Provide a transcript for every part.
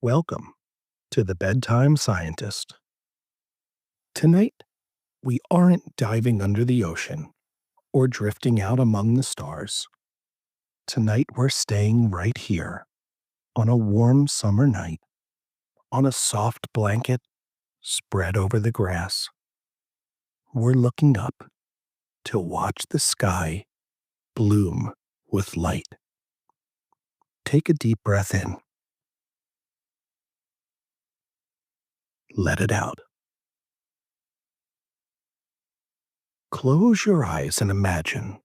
Welcome to the Bedtime Scientist. Tonight, we aren't diving under the ocean or drifting out among the stars. Tonight, we're staying right here on a warm summer night on a soft blanket spread over the grass. We're looking up to watch the sky bloom with light. Take a deep breath in. Let it out. Close your eyes and imagine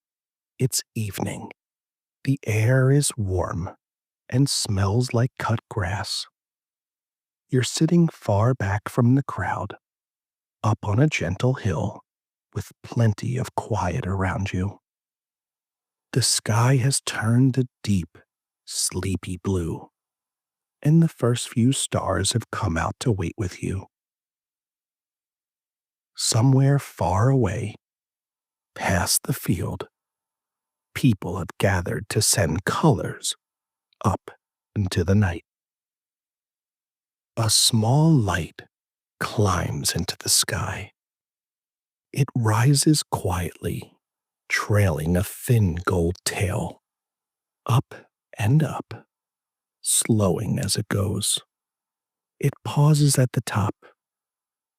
it's evening. The air is warm and smells like cut grass. You're sitting far back from the crowd, up on a gentle hill with plenty of quiet around you. The sky has turned a deep, sleepy blue, and the first few stars have come out to wait with you. Somewhere far away, past the field, people have gathered to send colors up into the night. A small light climbs into the sky. It rises quietly, trailing a thin gold tail, up and up, slowing as it goes. It pauses at the top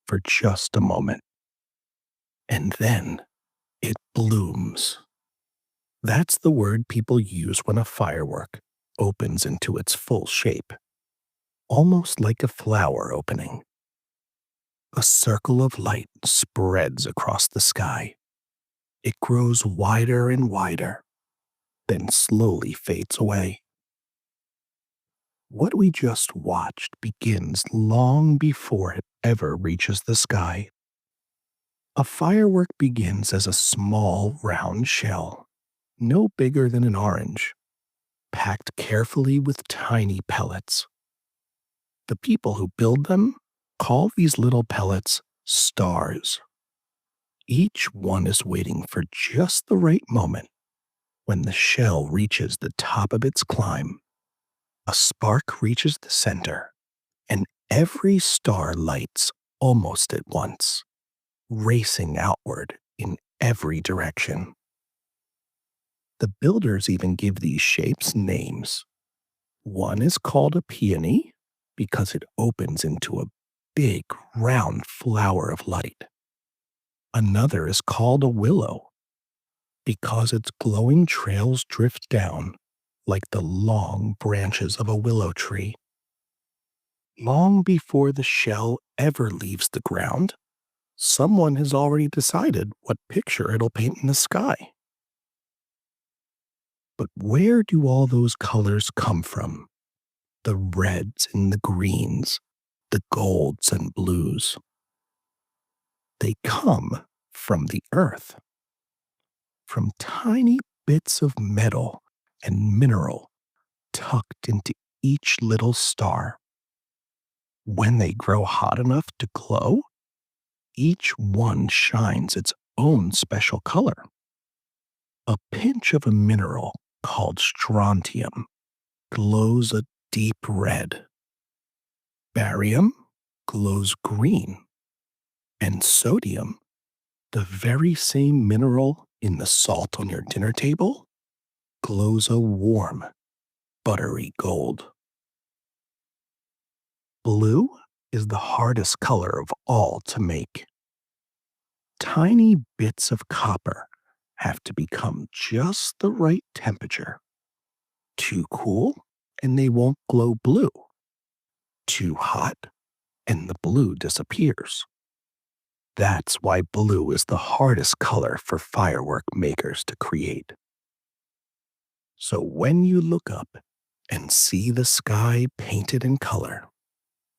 for just a moment, and then it blooms. That's the word people use when a firework opens into its full shape, almost like a flower opening. A circle of light spreads across the sky. It grows wider and wider, then slowly fades away. What we just watched begins long before it ever reaches the sky. A firework begins as a small, round shell, no bigger than an orange, packed carefully with tiny pellets. The people who build them call these little pellets stars. Each one is waiting for just the right moment. When the shell reaches the top of its climb, a spark reaches the center, and every star lights almost at once, racing outward in every direction. The builders even give these shapes names. One is called a peony because it opens into a big, round flower of light. Another is called a willow because its glowing trails drift down like the long branches of a willow tree. Long before the shell ever leaves the ground, someone has already decided what picture it'll paint in the sky. But where do all those colors come from? The reds and the greens, the golds and blues. They come from the earth, from tiny bits of metal and mineral tucked into each little star. When they grow hot enough to glow, each one shines its own special color. A pinch of a mineral called strontium glows a deep red. Barium glows green. And sodium, the very same mineral in the salt on your dinner table, glows a warm, buttery gold. Blue is the hardest color of all to make. Tiny bits of copper have to become just the right temperature. Too cool, and they won't glow blue. Too hot, and the blue disappears. That's why blue is the hardest color for firework makers to create. So when you look up and see the sky painted in color,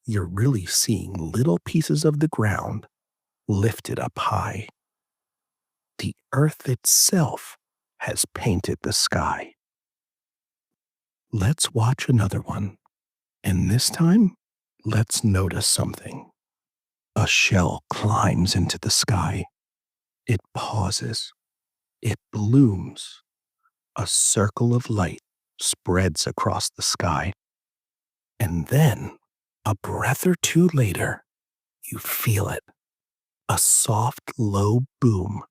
you're really seeing little pieces of the ground lifted up high. The earth itself has painted the sky. Let's watch another one, and this time, let's notice something. A shell climbs into the sky. It pauses. It blooms. A circle of light spreads across the sky. And then A breath or two later, you feel it. A soft, low boom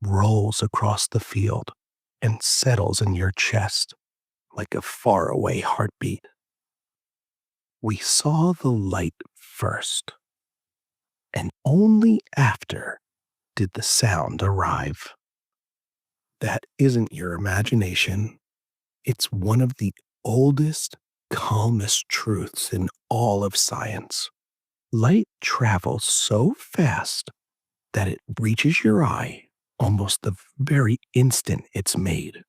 rolls across the field and settles in your chest like a faraway heartbeat. We saw the light first, and only after did the sound arrive. That isn't your imagination. It's one of the oldest, calmest truths in all of science. Light travels so fast that it reaches your eye almost the very instant it's made.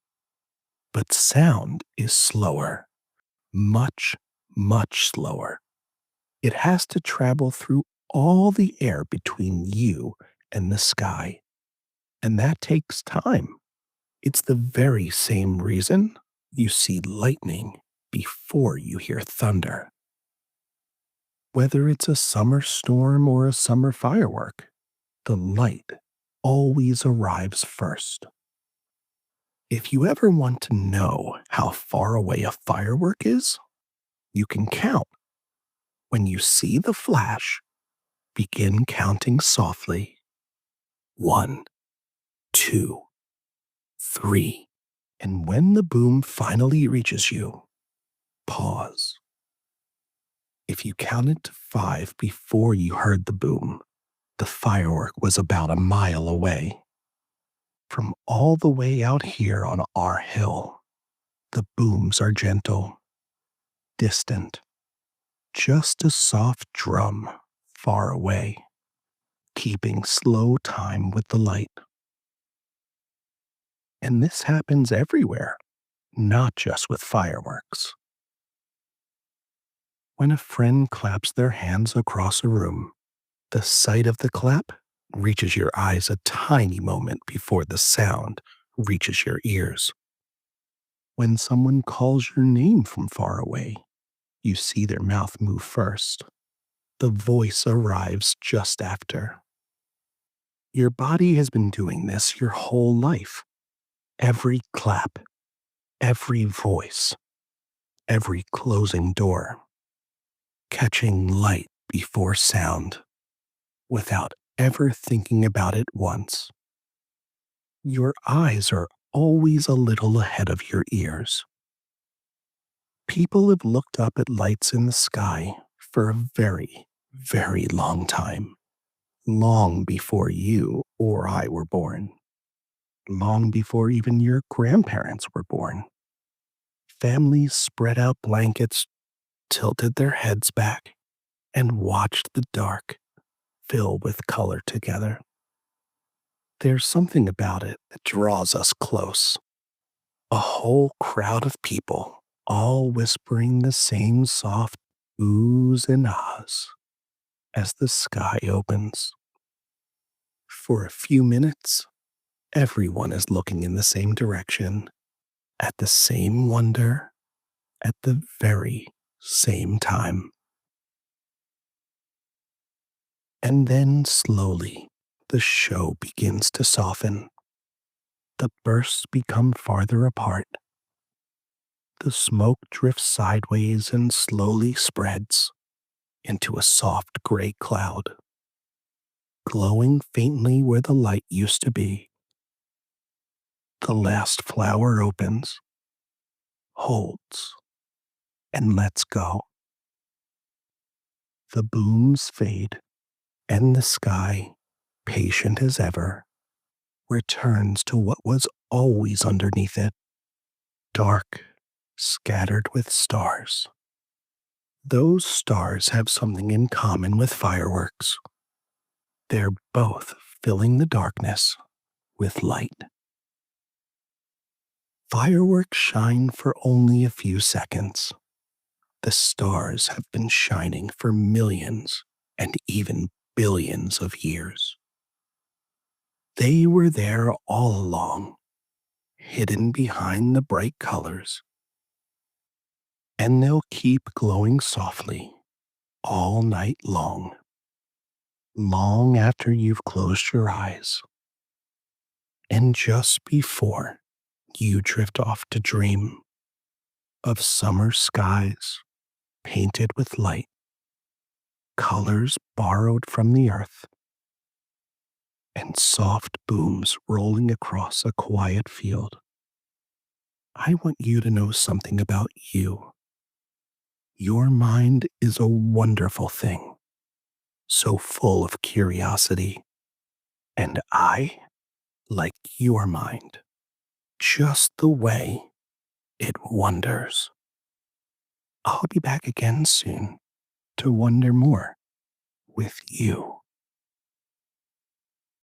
But sound is slower, much, much slower. It has to travel through all the air between you and the sky, and that takes time. It's the very same reason you see lightning before you hear thunder. Whether it's a summer storm or a summer firework, the light always arrives first. If you ever want to know how far away a firework is, you can count. When you see the flash, begin counting softly. 1, 2, 3. And when the boom finally reaches you, pause. If you counted to 5 before you heard the boom, the firework was about a mile away. From all the way out here on our hill, the booms are gentle, distant, just a soft drum far away, keeping slow time with the light. And this happens everywhere, not just with fireworks. When a friend claps their hands across a room, the sight of the clap reaches your eyes a tiny moment before the sound reaches your ears. When someone calls your name from far away, you see their mouth move first. The voice arrives just after. Your body has been doing this your whole life. Every clap, every voice, every closing door, catching light before sound, without ever thinking about it once. Your eyes are always a little ahead of your ears. People have looked up at lights in the sky for a very, very long time. Long before you or I were born. Long before even your grandparents were born. Families spread out blankets, tilted their heads back, and watched the dark fill with color together. There's something about it that draws us close. A whole crowd of people, all whispering the same soft oohs and ahs as the sky opens. For a few minutes, everyone is looking in the same direction, at the same wonder, at the very same time. And then slowly, the show begins to soften. The bursts become farther apart. The smoke drifts sideways and slowly spreads into a soft gray cloud, glowing faintly where the light used to be. The last flower opens, holds, and lets go. The booms fade, and the sky, patient as ever, returns to what was always underneath it, dark, scattered with stars. Those stars have something in common with fireworks. They're both filling the darkness with light. Fireworks shine for only a few seconds. The stars have been shining for millions and even billions of years. They were there all along, hidden behind the bright colors. And they'll keep glowing softly all night long, long after you've closed your eyes. And just before you drift off to dream of summer skies painted with light colors borrowed from the earth, and soft booms rolling across a quiet field. I want you to know something about you. Your mind is a wonderful thing, so full of curiosity, and I like your mind, just the way it wonders. I'll be back again soon to wonder more with you.